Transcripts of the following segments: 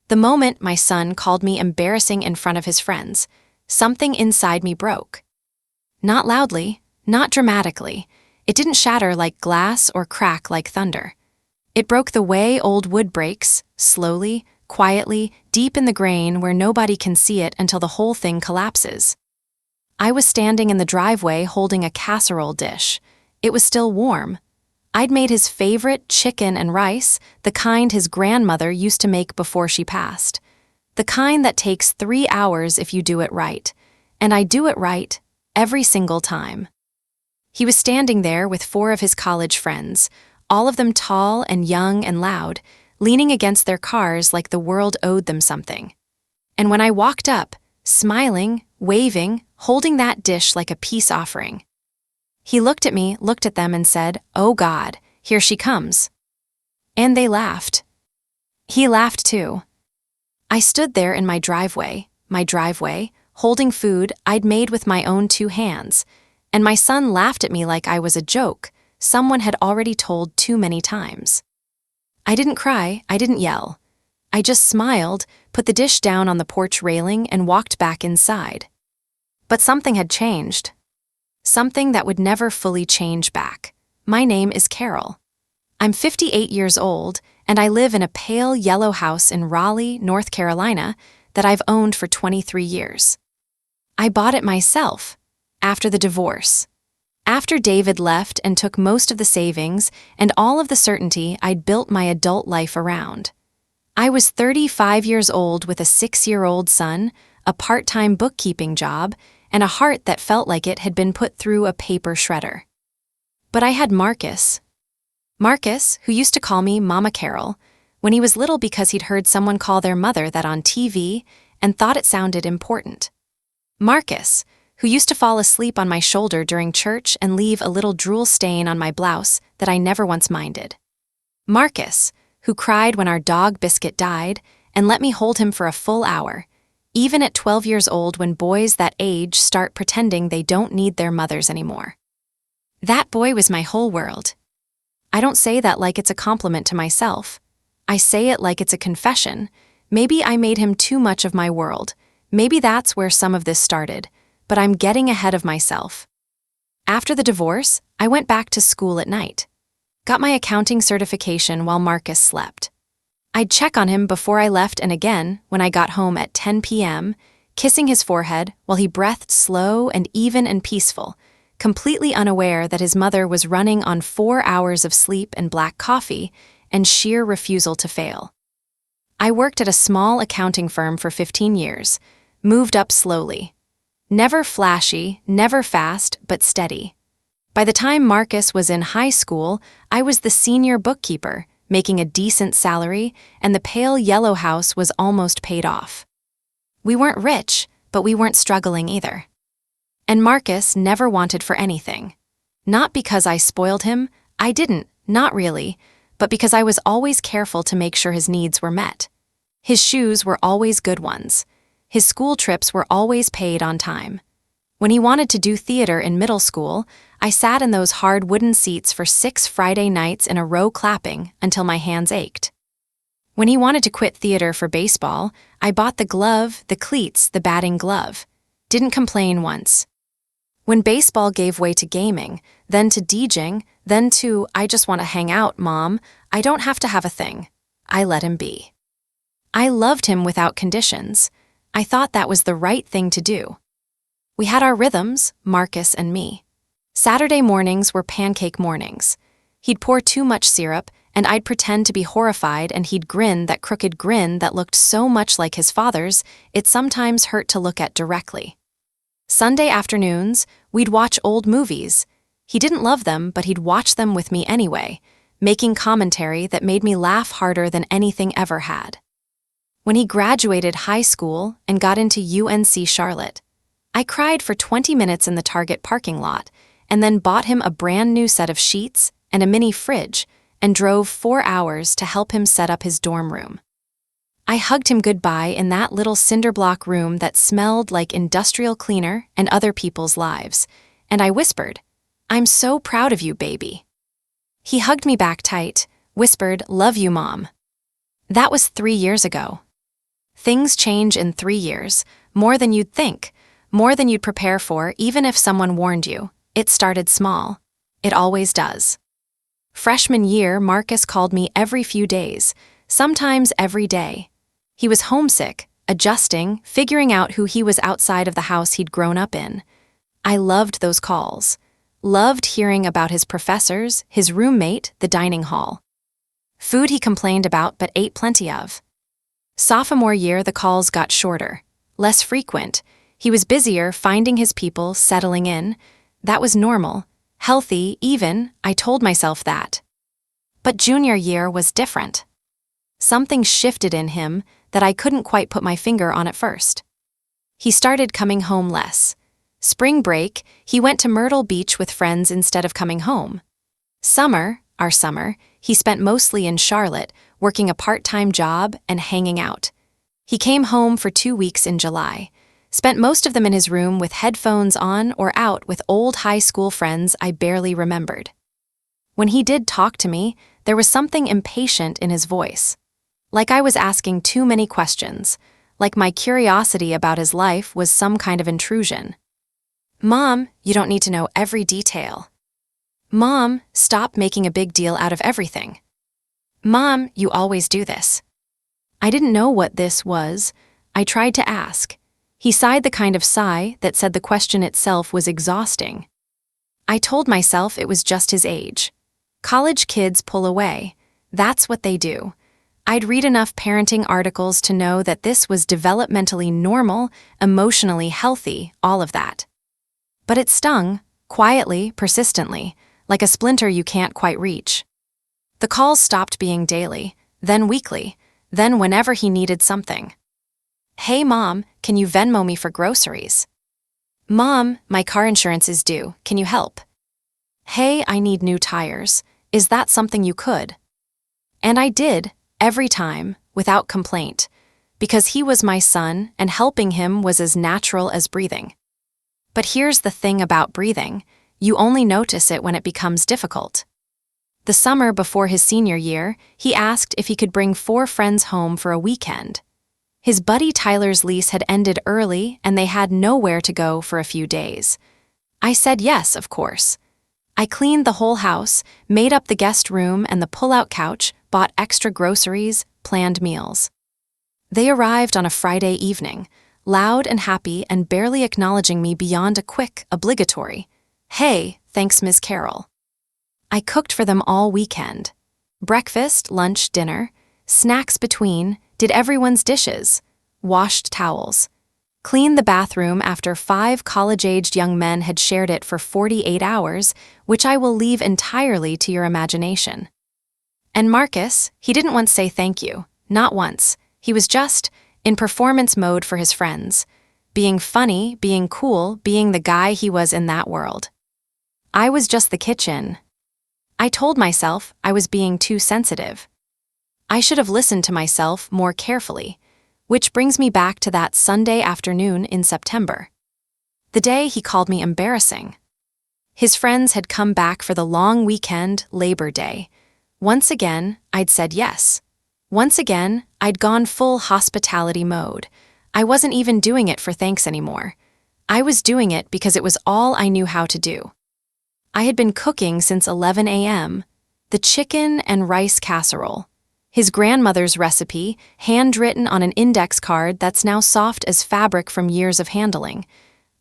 The moment my son called me embarrassing in front of his friends, something inside me broke. Not loudly, not dramatically. It didn't shatter like glass or crack like thunder. It broke the way old wood breaks, slowly, quietly, deep in the grain where nobody can see it until the whole thing collapses. I was standing in the driveway holding a casserole dish. It was still warm. I'd made his favorite chicken and rice, the kind his grandmother used to make before she passed. The kind that takes 3 hours if you do it right. And I do it right, every single time. He was standing there with 4 of his college friends, all of them tall and young and loud, leaning against their cars like the world owed them something. And when I walked up, smiling, waving, holding that dish like a peace offering, he looked at me, looked at them and said, "Oh God, here she comes." And they laughed. He laughed too. I stood there in my driveway, holding food I'd made with my own 2 hands, and my son laughed at me like I was a joke someone had already told too many times. I didn't cry, I didn't yell. I just smiled, put the dish down on the porch railing and walked back inside. But something had changed. Something that would never fully change back. My name is Carol. I'm 58 years old, and I live in a pale yellow house in Raleigh, North Carolina, that I've owned for 23 years. I bought it myself, after the divorce. After David left and took most of the savings and all of the certainty I'd built my adult life around. I was 35 years old with a 6-year-old son, a part-time bookkeeping job, and a heart that felt like it had been put through a paper shredder. But I had Marcus. Marcus, who used to call me Mama Carol, when he was little because he'd heard someone call their mother that on TV and thought it sounded important. Marcus, who used to fall asleep on my shoulder during church and leave a little drool stain on my blouse that I never once minded. Marcus, who cried when our dog Biscuit died and let me hold him for a full hour, even at 12 years old when boys that age start pretending they don't need their mothers anymore. That boy was my whole world. I don't say that like it's a compliment to myself. I say it like it's a confession. Maybe I made him too much of my world. Maybe that's where some of this started, but I'm getting ahead of myself. After the divorce, I went back to school at night. Got my accounting certification while Marcus slept. I'd check on him before I left and again when I got home at 10 p.m., kissing his forehead while he breathed slow and even and peaceful, completely unaware that his mother was running on 4 hours of sleep and black coffee and sheer refusal to fail. I worked at a small accounting firm for 15 years, moved up slowly. Never flashy, never fast, but steady. By the time Marcus was in high school, I was the senior bookkeeper, making a decent salary, and the pale yellow house was almost paid off. We weren't rich, but we weren't struggling either. And Marcus never wanted for anything. Not because I spoiled him, I didn't, not really, but because I was always careful to make sure his needs were met. His shoes were always good ones. His school trips were always paid on time. When he wanted to do theater in middle school, I sat in those hard wooden seats for 6 Friday nights in a row clapping until my hands ached. When he wanted to quit theater for baseball, I bought the glove, the cleats, the batting glove. Didn't complain once. When baseball gave way to gaming, then to DJing, then to, "I just want to hang out, Mom, I don't have to have a thing," I let him be. I loved him without conditions. I thought that was the right thing to do. We had our rhythms, Marcus and me. Saturday mornings were pancake mornings. He'd pour too much syrup, and I'd pretend to be horrified, and he'd grin that crooked grin that looked so much like his father's, it sometimes hurt to look at directly. Sunday afternoons, we'd watch old movies. He didn't love them, but he'd watch them with me anyway, making commentary that made me laugh harder than anything ever had. When he graduated high school and got into UNC Charlotte, I cried for 20 minutes in the Target parking lot, and then bought him a brand new set of sheets and a mini fridge and drove 4 hours to help him set up his dorm room. I hugged him goodbye in that little cinder block room that smelled like industrial cleaner and other people's lives, and I whispered, "I'm so proud of you, baby." He hugged me back tight, whispered, "Love you, Mom." That was 3 years ago. Things change in 3 years, more than you'd think, more than you'd prepare for even if someone warned you. It started small. It always does. Freshman year, Marcus called me every few days, sometimes every day. He was homesick, adjusting, figuring out who he was outside of the house he'd grown up in. I loved those calls. Loved hearing about his professors, his roommate, the dining hall. Food he complained about but ate plenty of. Sophomore year, the calls got shorter, less frequent. He was busier finding his people, settling in. That was normal. Healthy, even, I told myself that. But junior year was different. Something shifted in him that I couldn't quite put my finger on at first. He started coming home less. Spring break, he went to Myrtle Beach with friends instead of coming home. Our summer, he spent mostly in Charlotte, working a part-time job and hanging out. He came home for 2 weeks in July. Spent most of them in his room with headphones on or out with old high school friends I barely remembered. When he did talk to me, there was something impatient in his voice. Like I was asking too many questions, like my curiosity about his life was some kind of intrusion. Mom, you don't need to know every detail. Mom, stop making a big deal out of everything. Mom, you always do this. I didn't know what this was. I tried to ask. He sighed the kind of sigh that said the question itself was exhausting. I told myself it was just his age. College kids pull away. That's what they do. I'd read enough parenting articles to know that this was developmentally normal, emotionally healthy, all of that. But it stung, quietly, persistently, like a splinter you can't quite reach. The calls stopped being daily, then weekly, then whenever he needed something. Hey Mom, can you Venmo me for groceries? Mom, my car insurance is due, can you help? Hey, I need new tires, is that something you could? And I did, every time, without complaint, because he was my son and helping him was as natural as breathing. But here's the thing about breathing, you only notice it when it becomes difficult. The summer before his senior year, he asked if he could bring 4 friends home for a weekend. His buddy Tyler's lease had ended early and they had nowhere to go for a few days. I said yes, of course. I cleaned the whole house, made up the guest room and the pull-out couch, bought extra groceries, planned meals. They arrived on a Friday evening, loud and happy and barely acknowledging me beyond a quick, obligatory, "Hey, thanks Ms. Carroll." I cooked for them all weekend. Breakfast, lunch, dinner, snacks between, did everyone's dishes, washed towels, cleaned the bathroom after 5 college-aged young men had shared it for 48 hours, which I will leave entirely to your imagination. And Marcus, he didn't once say thank you, not once. He was just in performance mode for his friends, being funny, being cool, being the guy he was in that world. I was just the kitchen. I told myself I was being too sensitive. I should have listened to myself more carefully, which brings me back to that Sunday afternoon in September. The day he called me embarrassing. His friends had come back for the long weekend, Labor Day. Once again, I'd said yes. Once again, I'd gone full hospitality mode. I wasn't even doing it for thanks anymore. I was doing it because it was all I knew how to do. I had been cooking since 11 a.m., the chicken and rice casserole. His grandmother's recipe, handwritten on an index card that's now soft as fabric from years of handling.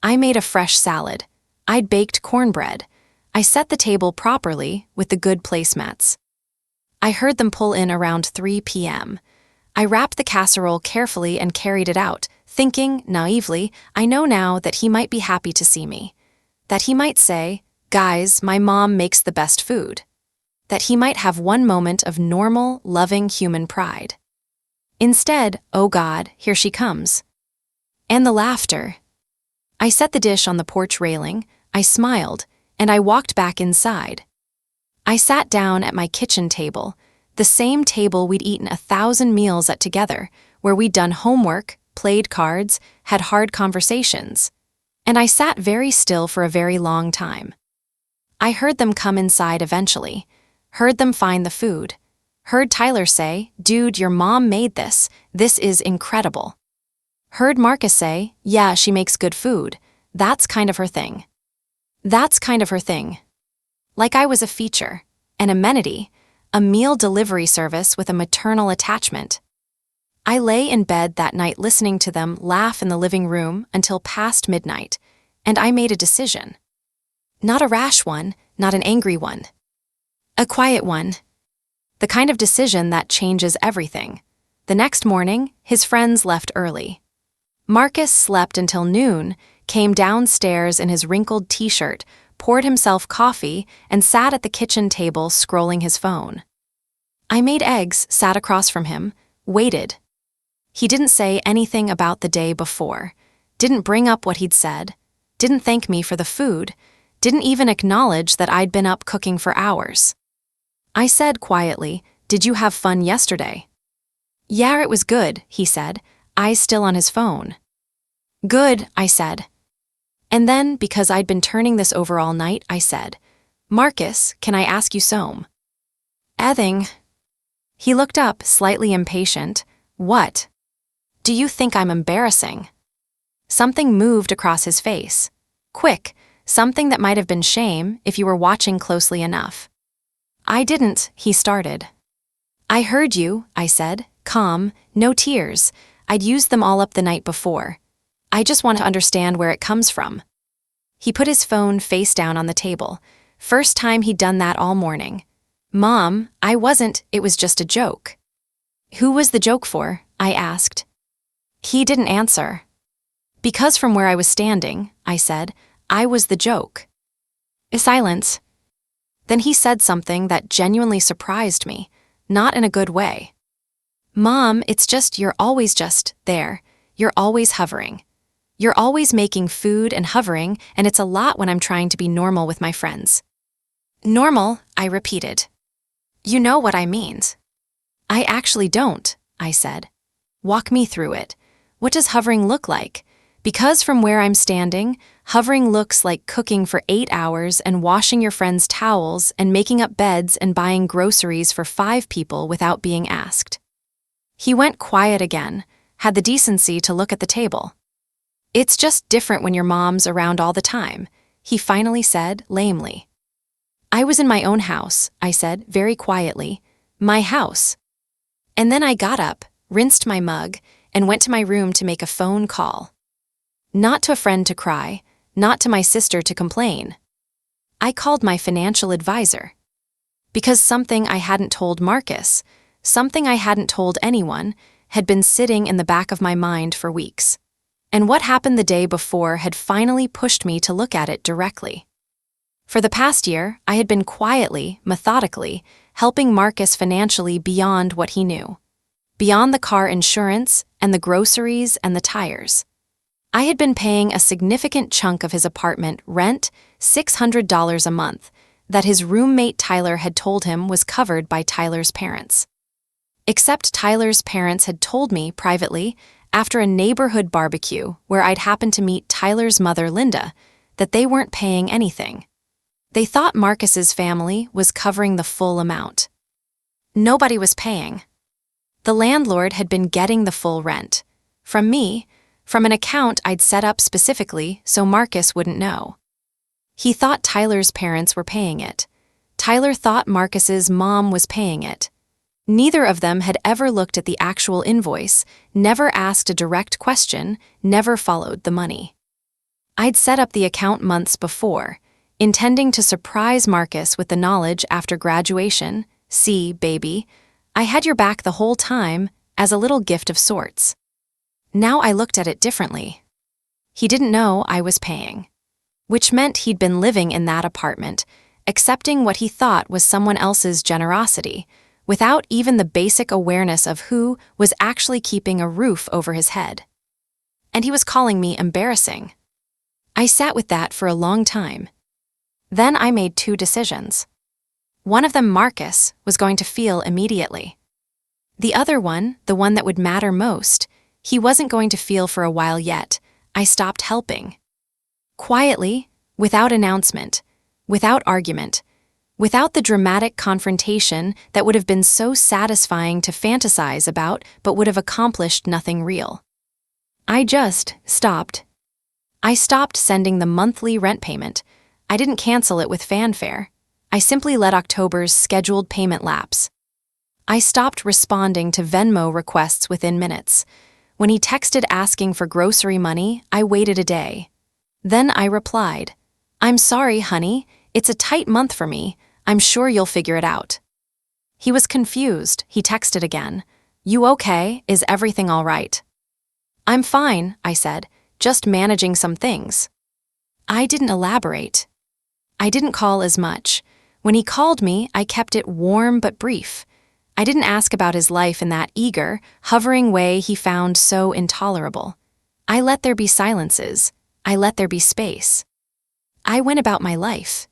I made a fresh salad. I'd baked cornbread. I set the table properly with the good placemats. I heard them pull in around 3 p.m. I wrapped the casserole carefully and carried it out, thinking, naively, I know now that he might be happy to see me. That he might say, "Guys, my mom makes the best food." That he might have one moment of normal, loving human pride. Instead, oh God, here she comes. And the laughter. I set the dish on the porch railing, I smiled, and I walked back inside. I sat down at my kitchen table, the same table we'd eaten 1,000 meals at together, where we'd done homework, played cards, had hard conversations. And I sat very still for a very long time. I heard them come inside eventually, heard them find the food, Heard Tyler say, "Dude, your mom made this. This is incredible." Heard Marcus say, "Yeah, she makes good food. That's kind of her thing." That's kind of her thing. Like I was a feature, an amenity, a meal delivery service with a maternal attachment. I lay in bed that night listening to them laugh in the living room until past midnight, and I made a decision. Not a rash one, not an angry one. A quiet one. The kind of decision that changes everything. The next morning, his friends left early. Marcus slept until noon, came downstairs in his wrinkled t-shirt, poured himself coffee, and sat at the kitchen table scrolling his phone. I made eggs, sat across from him, waited. He didn't say anything about the day before, didn't bring up what he'd said, didn't thank me for the food, didn't even acknowledge that I'd been up cooking for hours. I said quietly, "Did you have fun yesterday?" "Yeah, it was good," he said, eyes still on his phone. "Good," I said. And then, because I'd been turning this over all night, I said, "Marcus, can I ask you some?" "Ething." He looked up, slightly impatient. "What?" "Do you think I'm embarrassing?" Something moved across his face. Quick, something that might have been shame if you were watching closely enough. "I didn't," he started. "I heard you," I said, calm, no tears. I'd used them all up the night before. "I just want to understand where it comes from." He put his phone face down on the table. First time he'd done that all morning. "Mom, I wasn't, it was just a joke." "Who was the joke for?" I asked. He didn't answer. "Because from where I was standing," I said, "I was the joke." A silence. Then he said something that genuinely surprised me, not in a good way. "Mom, it's just you're always just there. You're always hovering. You're always making food and hovering, and it's a lot when I'm trying to be normal with my friends." "Normal," I repeated. "You know what I mean." "I actually don't," I said. "Walk me through it. What does hovering look like? Because from where I'm standing, hovering looks like cooking for 8 hours and washing your friends' towels and making up beds and buying groceries for 5 people without being asked." He went quiet again, had the decency to look at the table. "It's just different when your mom's around all the time," he finally said, lamely. "I was in my own house," I said, very quietly. "My house." And then I got up, rinsed my mug, and went to my room to make a phone call. Not to a friend to cry, not to my sister to complain. I called my financial advisor. Because something I hadn't told Marcus, something I hadn't told anyone, had been sitting in the back of my mind for weeks. And what happened the day before had finally pushed me to look at it directly. For the past year, I had been quietly, methodically, helping Marcus financially beyond what he knew. Beyond the car insurance and the groceries and the tires. I had been paying a significant chunk of his apartment rent, $600 a month, that his roommate Tyler had told him was covered by Tyler's parents. Except Tyler's parents had told me privately, after a neighborhood barbecue where I'd happened to meet Tyler's mother Linda, that they weren't paying anything. They thought Marcus's family was covering the full amount. Nobody was paying. The landlord had been getting the full rent. From me, from an account I'd set up specifically so Marcus wouldn't know. He thought Tyler's parents were paying it. Tyler thought Marcus's mom was paying it. Neither of them had ever looked at the actual invoice, never asked a direct question, never followed the money. I'd set up the account months before, intending to surprise Marcus with the knowledge after graduation. "See, baby, I had your back the whole time," as a little gift of sorts. Now I looked at it differently. He didn't know I was paying. Which meant he'd been living in that apartment, accepting what he thought was someone else's generosity, without even the basic awareness of who was actually keeping a roof over his head. And he was calling me embarrassing. I sat with that for a long time. Then I made 2 decisions. One of them Marcus was going to feel immediately. The other one, the one that would matter most, he wasn't going to feel for a while yet. I stopped helping. Quietly, without announcement, without argument, without the dramatic confrontation that would have been so satisfying to fantasize about but would have accomplished nothing real. I just stopped. I stopped sending the monthly rent payment. I didn't cancel it with fanfare. I simply let October's scheduled payment lapse. I stopped responding to Venmo requests within minutes. When he texted asking for grocery money, I waited a day. Then I replied, "I'm sorry, honey. It's a tight month for me. I'm sure you'll figure it out." He was confused. He texted again. "You okay? Is everything all right?" "I'm fine," I said, "just managing some things." I didn't elaborate. I didn't call as much. When he called me, I kept it warm but brief. I didn't ask about his life in that eager, hovering way he found so intolerable. I let there be silences. I let there be space. I went about my life.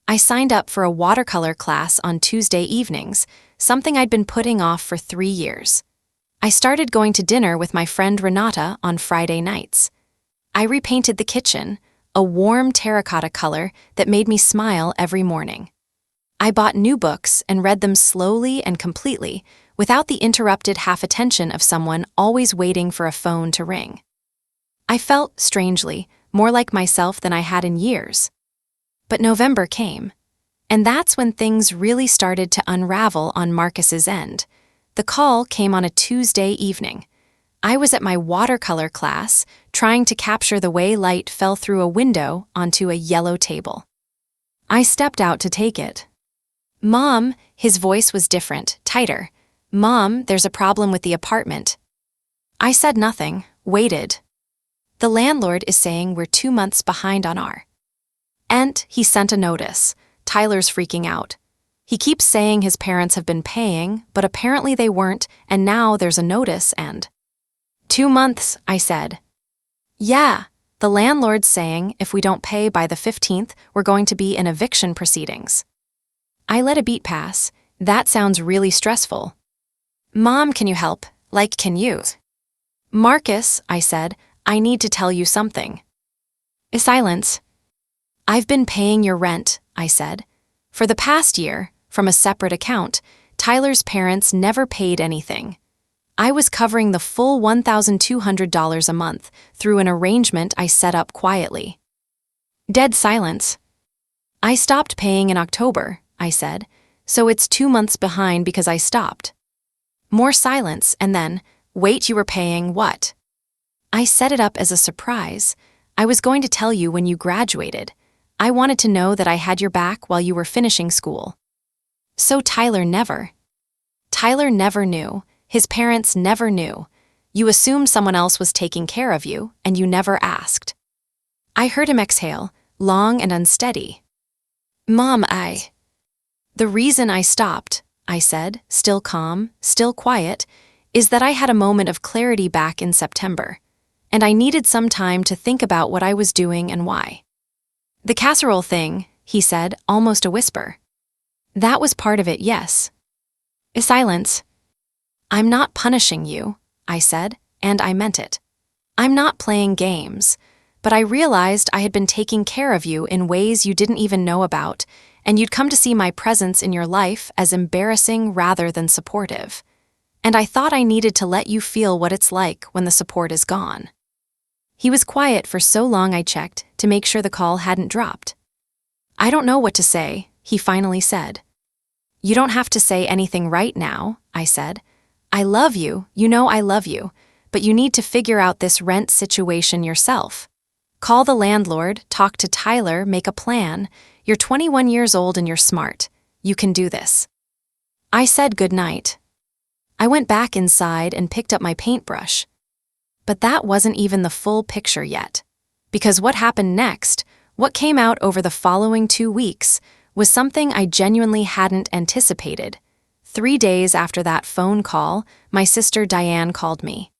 I signed up for a watercolor class on Tuesday evenings, something I'd been putting off for 3 years. I started going to dinner with my friend Renata on Friday nights. I repainted the kitchen, a warm terracotta color that made me smile every morning. I bought new books and read them slowly and completely, without the interrupted half-attention of someone always waiting for a phone to ring. I felt, strangely, more like myself than I had in years. But November came, and that's when things really started to unravel on Marcus's end. The call came on a Tuesday evening. I was at my watercolor class, trying to capture the way light fell through a window onto a yellow table. I stepped out to take it. "Mom," his voice was different, tighter. "Mom, there's a problem with the apartment." I said nothing, waited. "The landlord is saying we're 2 months behind on our rent." He sent a notice. "Tyler's freaking out. He keeps saying his parents have been paying, but apparently they weren't, and now there's a notice and—" 2 months, I said. "Yeah, the landlord's saying if we don't pay by the 15th, we're going to be in eviction proceedings." I let a beat pass. "That sounds really stressful." "Mom, can you help? Like, can you?" "Marcus," I said, "I need to tell you something." A silence. "I've been paying your rent," I said. "For the past year, from a separate account. Tyler's parents never paid anything. I was covering the full $1,200 a month through an arrangement I set up quietly." Dead silence. "I stopped paying in October," I said, "so it's 2 months behind because I stopped." More silence, and then, "Wait, you were paying what?" I set it up as a surprise. "I was going to tell you when you graduated. I wanted to know that I had your back while you were finishing school." So Tyler never knew. His parents never knew. You assumed someone else was taking care of you, and you never asked. I heard him exhale, long and unsteady. "Mom, The reason I stopped," I said, still calm, still quiet, "is that I had a moment of clarity back in September, and I needed some time to think about what I was doing and why." "The casserole thing," he said, almost a whisper. "That was part of it, yes." A silence. "I'm not punishing you," I said, and I meant it. "I'm not playing games, but I realized I had been taking care of you in ways you didn't even know about, and you'd come to see my presence in your life as embarrassing rather than supportive. And I thought I needed to let you feel what it's like when the support is gone." He was quiet for so long I checked to make sure the call hadn't dropped. "I don't know what to say," he finally said. "You don't have to say anything right now," I said. "I love you, you know I love you, but you need to figure out this rent situation yourself. Call the landlord, talk to Tyler, make a plan. You're 21 years old and you're smart. You can do this." I said goodnight. I went back inside and picked up my paintbrush. But that wasn't even the full picture yet. Because what happened next, what came out over the following 2 weeks, was something I genuinely hadn't anticipated. 3 days after that phone call, my sister Diane called me.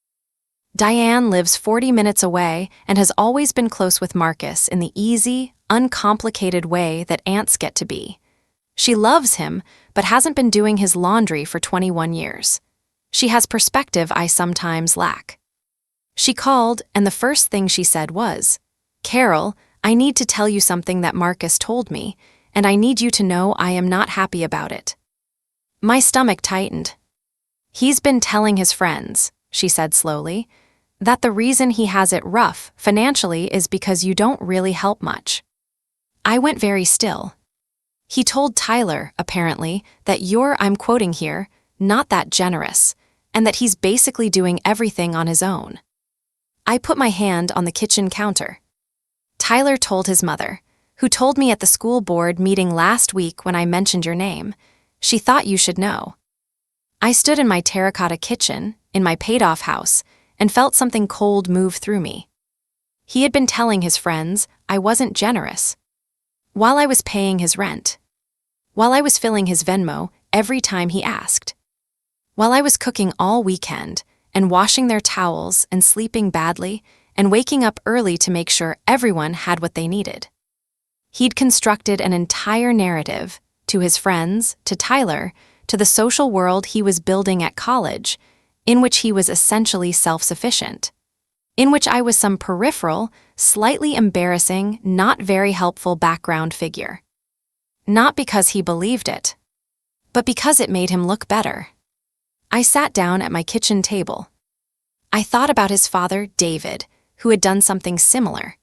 Diane lives 40 minutes away and has always been close with Marcus in the easy, uncomplicated way that aunts get to be. She loves him, but hasn't been doing his laundry for 21 years. She has perspective I sometimes lack. She called, and the first thing she said was, "Carol, I need to tell you something that Marcus told me, and I need you to know I am not happy about it." My stomach tightened. "He's been telling his friends," she said slowly, "that the reason he has it rough financially is because you don't really help much." I went very still. "He told Tyler, apparently, that I'm quoting here, not that generous, and that he's basically doing everything on his own." I put my hand on the kitchen counter. "Tyler told his mother, who told me at the school board meeting last week when I mentioned your name. She thought you should know." I stood in my terracotta kitchen, in my paid-off house, and felt something cold move through me. He had been telling his friends I wasn't generous. While I was paying his rent. While I was filling his Venmo every time he asked. While I was cooking all weekend, and washing their towels and sleeping badly, and waking up early to make sure everyone had what they needed. He'd constructed an entire narrative, to his friends, to Tyler, to the social world he was building at college, in which he was essentially self-sufficient, in which I was some peripheral, slightly embarrassing, not very helpful background figure. Not because he believed it, but because it made him look better. I sat down at my kitchen table. I thought about his father, David, who had done something similar,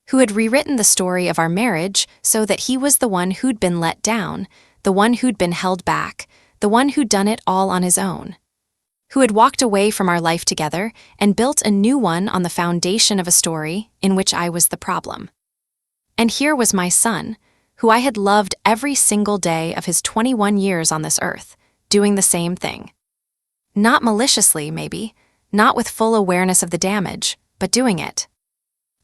who had rewritten the story of our marriage so that he was the one who'd been let down, the one who'd been held back, the one who'd done it all on his own, who had walked away from our life together and built a new one on the foundation of a story in which I was the problem. And here was my son, who I had loved every single day of his 21 years on this earth, doing the same thing. Not maliciously, maybe, not with full awareness of the damage, but doing it.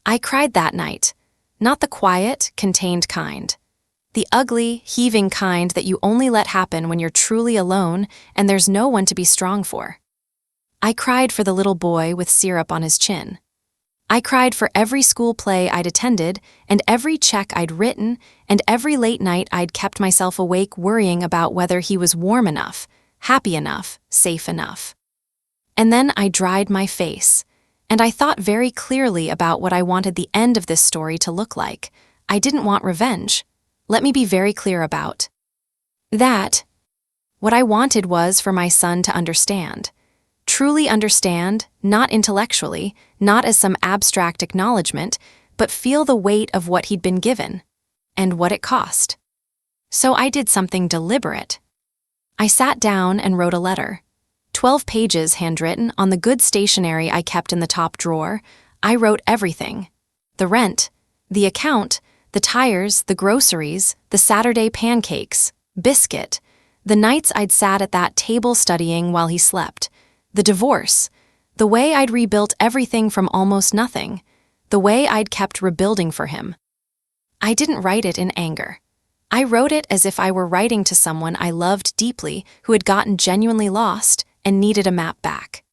I cried that night, not the quiet, contained kind. The ugly, heaving kind that you only let happen when you're truly alone and there's no one to be strong for. I cried for the little boy with syrup on his chin. I cried for every school play I'd attended and every check I'd written and every late night I'd kept myself awake worrying about whether he was warm enough, happy enough, safe enough. And then I dried my face, and I thought very clearly about what I wanted the end of this story to look like. I didn't want revenge. Let me be very clear about that. What I wanted was for my son to understand. Truly understand, not intellectually, not as some abstract acknowledgement, but feel the weight of what he'd been given, and what it cost. So I did something deliberate. I sat down and wrote a letter. 12 pages handwritten on the good stationery I kept in the top drawer. I wrote everything. The rent, the account, the tires, the groceries, the Saturday pancakes, biscuit, the nights I'd sat at that table studying while he slept, the divorce, the way I'd rebuilt everything from almost nothing, the way I'd kept rebuilding for him. I didn't write it in anger. I wrote it as if I were writing to someone I loved deeply who had gotten genuinely lost and needed a map back.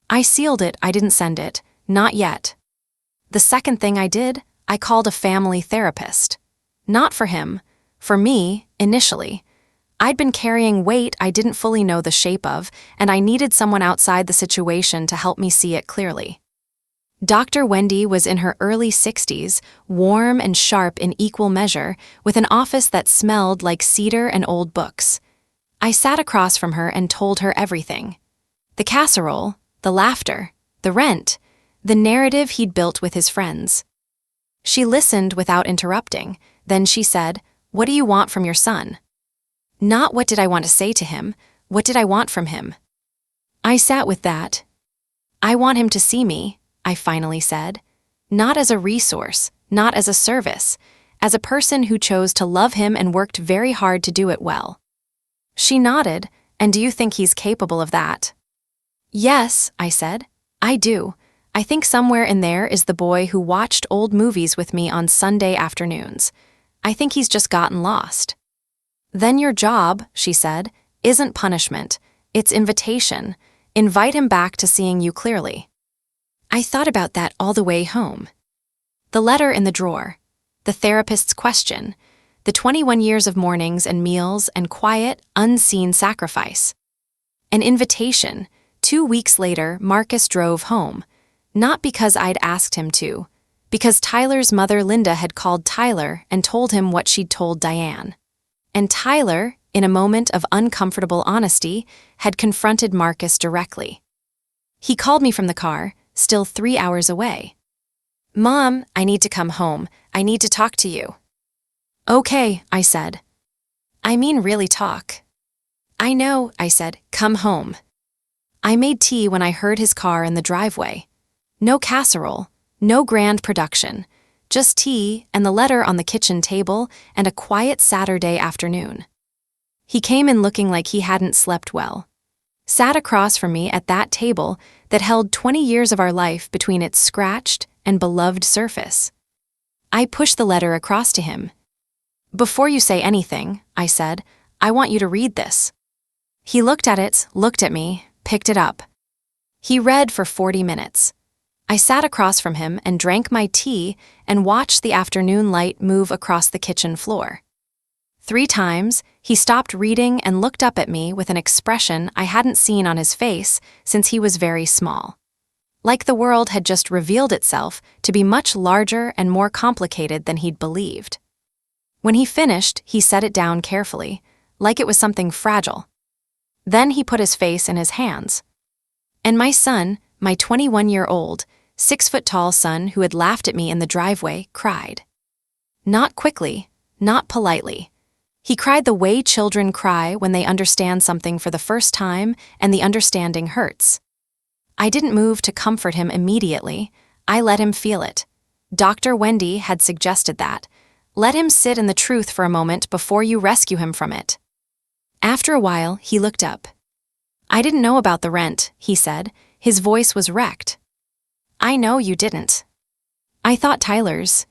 I sealed it. I didn't send it, not yet. The second thing I did, I called a family therapist. Not for him, for me, initially. I'd been carrying weight I didn't fully know the shape of, and I needed someone outside the situation to help me see it clearly. Dr. Wendy was in her early 60s, warm and sharp in equal measure, with an office that smelled like cedar and old books. I sat across from her and told her everything. The casserole, the laughter, the rent, the narrative he'd built with his friends. She listened without interrupting. Then she said, "What do you want from your son?" Not what did I want to say to him, what did I want from him? I sat with that. "I want him to see me," I finally said. "Not as a resource, not as a service, as a person who chose to love him and worked very hard to do it well." She nodded. "And do you think he's capable of that?" "Yes," I said. "I do. I think somewhere in there is the boy who watched old movies with me on Sunday afternoons. I think he's just gotten lost." "Then your job," she said, "isn't punishment. It's invitation. Invite him back to seeing you clearly." I thought about that all the way home. The letter in the drawer, the therapist's question, the 21 years of mornings and meals and quiet, unseen sacrifice. An invitation. 2 weeks later, Marcus drove home. Not because I'd asked him to, because Tyler's mother Linda had called Tyler and told him what she'd told Diane. And Tyler, in a moment of uncomfortable honesty, had confronted Marcus directly. He called me from the car, still 3 hours away. "Mom, I need to come home. I need to talk to you." "Okay," I said. "I mean really talk." "I know," I said. "Come home." I made tea when I heard his car in the driveway. No casserole, no grand production, just tea and the letter on the kitchen table and a quiet Saturday afternoon. He came in looking like he hadn't slept well. Sat across from me at that table that held 20 years of our life between its scratched and beloved surface. I pushed the letter across to him. "Before you say anything," I said, "I want you to read this." He looked at it, looked at me, picked it up. He read for 40 minutes. I sat across from him and drank my tea and watched the afternoon light move across the kitchen floor. 3 times, he stopped reading and looked up at me with an expression I hadn't seen on his face since he was very small. Like the world had just revealed itself to be much larger and more complicated than he'd believed. When he finished, he set it down carefully, like it was something fragile. Then he put his face in his hands. And my son, my 21-year-old, 6-foot-tall son who had laughed at me in the driveway, cried. Not quickly, not politely. He cried the way children cry when they understand something for the first time and the understanding hurts. I didn't move to comfort him immediately. I let him feel it. Dr. Wendy had suggested that. Let him sit in the truth for a moment before you rescue him from it. After a while, he looked up. "I didn't know about the rent," he said. His voice was wrecked. "I know you didn't." "I thought Tyler's."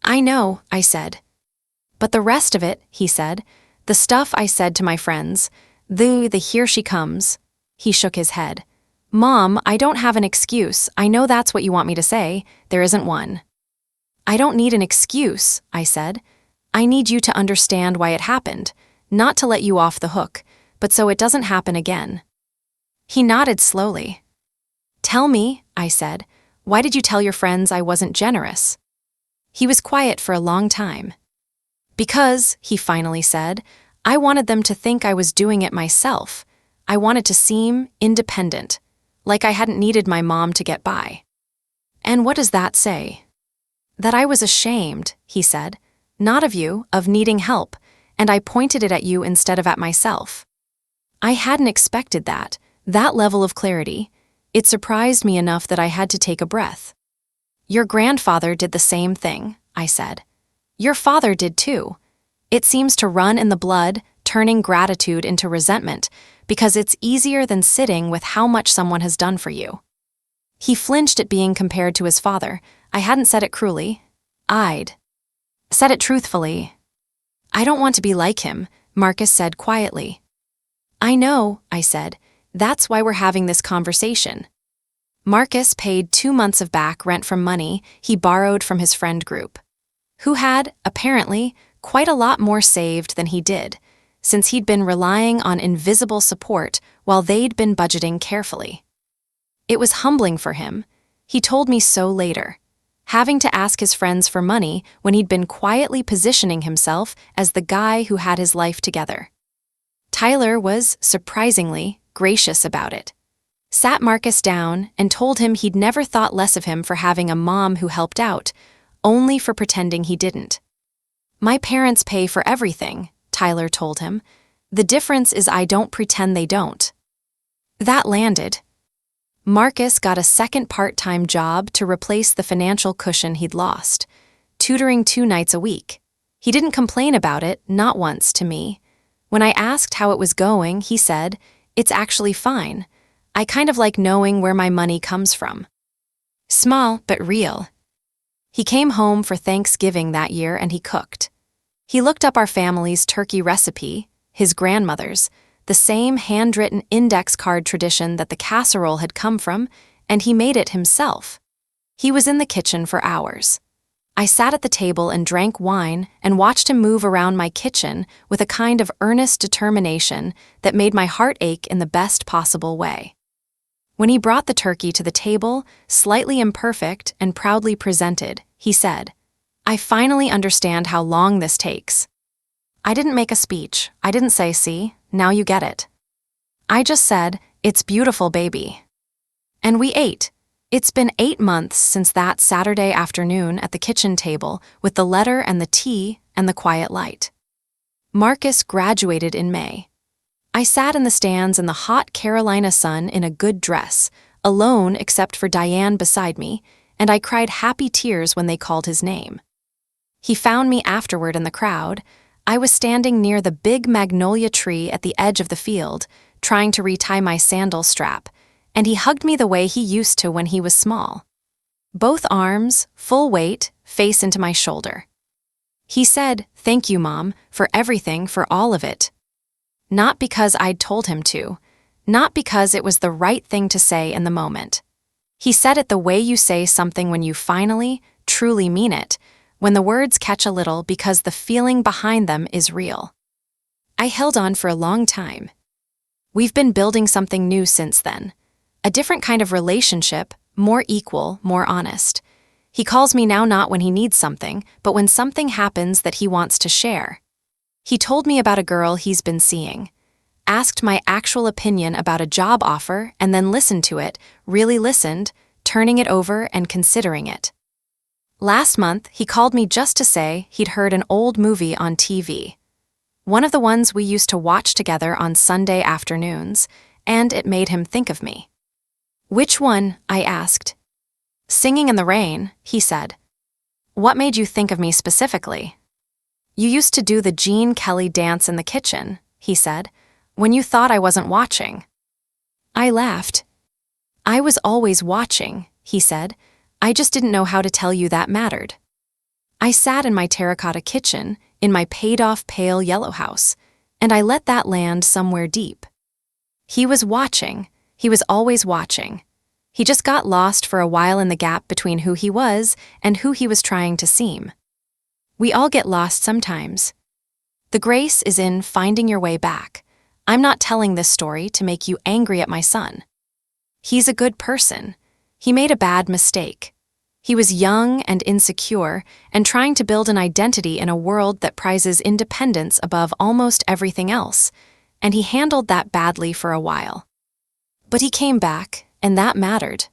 "I know," I said. "But the rest of it," he said, "the stuff I said to my friends, the here she comes." He shook his head. "Mom, I don't have an excuse. I know that's what you want me to say. There isn't one." "I don't need an excuse," I said. "I need you to understand why it happened, not to let you off the hook, but so it doesn't happen again." He nodded slowly. "Tell me," I said, "why did you tell your friends I wasn't generous?" He was quiet for a long time. "Because," he finally said, "I wanted them to think I was doing it myself. I wanted to seem independent, like I hadn't needed my mom to get by." "And what does that say?" "That I was ashamed," he said, "not of you, of needing help, and I pointed it at you instead of at myself." I hadn't expected that level of clarity. It surprised me enough that I had to take a breath. "Your grandfather did the same thing," I said. "Your father did too. It seems to run in the blood, turning gratitude into resentment, because it's easier than sitting with how much someone has done for you." He flinched at being compared to his father. I hadn't said it cruelly. I'd said it truthfully. "I don't want to be like him," Marcus said quietly. "I know," I said. "That's why we're having this conversation." Marcus paid 2 months of back rent from money he borrowed from his friend group, who had, apparently, quite a lot more saved than he did, since he'd been relying on invisible support while they'd been budgeting carefully. It was humbling for him. He told me so later, having to ask his friends for money when he'd been quietly positioning himself as the guy who had his life together. Tyler was, surprisingly, gracious about it. Sat Marcus down and told him he'd never thought less of him for having a mom who helped out, only for pretending he didn't. "My parents pay for everything," Tyler told him. "The difference is I don't pretend they don't." That landed. Marcus got a second part-time job to replace the financial cushion he'd lost, tutoring 2 nights a week. He didn't complain about it, not once, to me. When I asked how it was going, he said, "It's actually fine. I kind of like knowing where my money comes from." Small, but real. He came home for Thanksgiving that year and he cooked. He looked up our family's turkey recipe, his grandmother's, the same handwritten index card tradition that the casserole had come from, and he made it himself. He was in the kitchen for hours. I sat at the table and drank wine and watched him move around my kitchen with a kind of earnest determination that made my heart ache in the best possible way. When he brought the turkey to the table, slightly imperfect and proudly presented, he said, "I finally understand how long this takes." I didn't make a speech. I didn't say, "See, now you get it." I just said, "It's beautiful, baby." And we ate. It's been 8 months since that Saturday afternoon at the kitchen table with the letter and the tea and the quiet light. Marcus graduated in May. I sat in the stands in the hot Carolina sun in a good dress, alone except for Diane beside me, and I cried happy tears when they called his name. He found me afterward in the crowd. I was standing near the big magnolia tree at the edge of the field, trying to retie my sandal strap, and he hugged me the way he used to when he was small. Both arms, full weight, face into my shoulder. He said, "Thank you, Mom, for everything, for all of it." Not because I'd told him to, not because it was the right thing to say in the moment. He said it the way you say something when you finally, truly mean it, when the words catch a little because the feeling behind them is real. I held on for a long time. We've been building something new since then. A different kind of relationship, more equal, more honest. He calls me now not when he needs something, but when something happens that he wants to share. He told me about a girl he's been seeing, asked my actual opinion about a job offer, and then listened to it, really listened, turning it over and considering it. Last month, he called me just to say he'd heard an old movie on TV. One of the ones we used to watch together on Sunday afternoons, and it made him think of me. "Which one?" I asked. "Singing in the Rain," he said. "What made you think of me specifically?" "You used to do the Gene Kelly dance in the kitchen," he said, "when you thought I wasn't watching." I laughed. "I was always watching," he said. "I just didn't know how to tell you that mattered." I sat in my terracotta kitchen, in my paid-off pale yellow house, and I let that land somewhere deep. He was watching. He was always watching. He just got lost for a while in the gap between who he was and who he was trying to seem. We all get lost sometimes. The grace is in finding your way back. I'm not telling this story to make you angry at my son. He's a good person. He made a bad mistake. He was young and insecure and trying to build an identity in a world that prizes independence above almost everything else, and he handled that badly for a while. But he came back, and that mattered.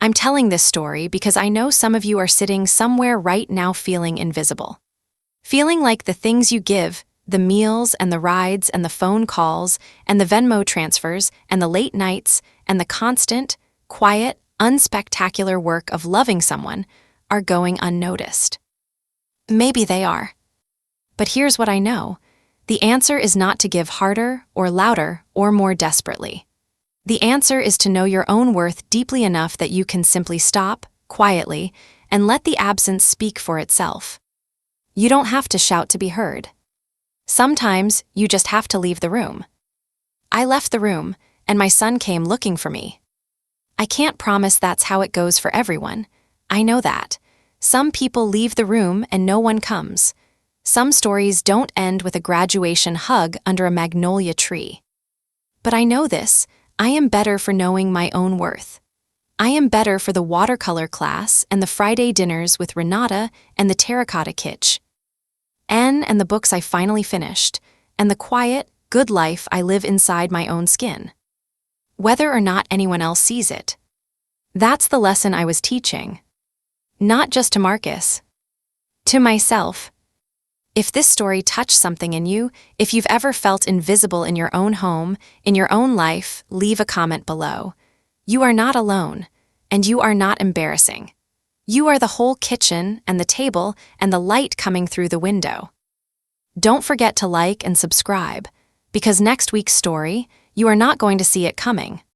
I'm telling this story because I know some of you are sitting somewhere right now feeling invisible. Feeling like the things you give, the meals and the rides and the phone calls and the Venmo transfers and the late nights and the constant, quiet, unspectacular work of loving someone are going unnoticed. Maybe they are. But here's what I know. The answer is not to give harder or louder or more desperately. The answer is to know your own worth deeply enough that you can simply stop, quietly, and let the absence speak for itself. You don't have to shout to be heard. Sometimes you just have to leave the room. I left the room, and my son came looking for me. I can't promise that's how it goes for everyone. I know that. Some people leave the room and no one comes. Some stories don't end with a graduation hug under a magnolia tree. But I know this. I am better for knowing my own worth. I am better for the watercolor class and the Friday dinners with Renata and the terracotta kitsch. And the books I finally finished, and the quiet, good life I live inside my own skin. Whether or not anyone else sees it. That's the lesson I was teaching. Not just to Marcus. To myself. If this story touched something in you, if you've ever felt invisible in your own home, in your own life, leave a comment below. You are not alone, and you are not embarrassing. You are the whole kitchen and the table and the light coming through the window. Don't forget to like and subscribe, because next week's story, you are not going to see it coming.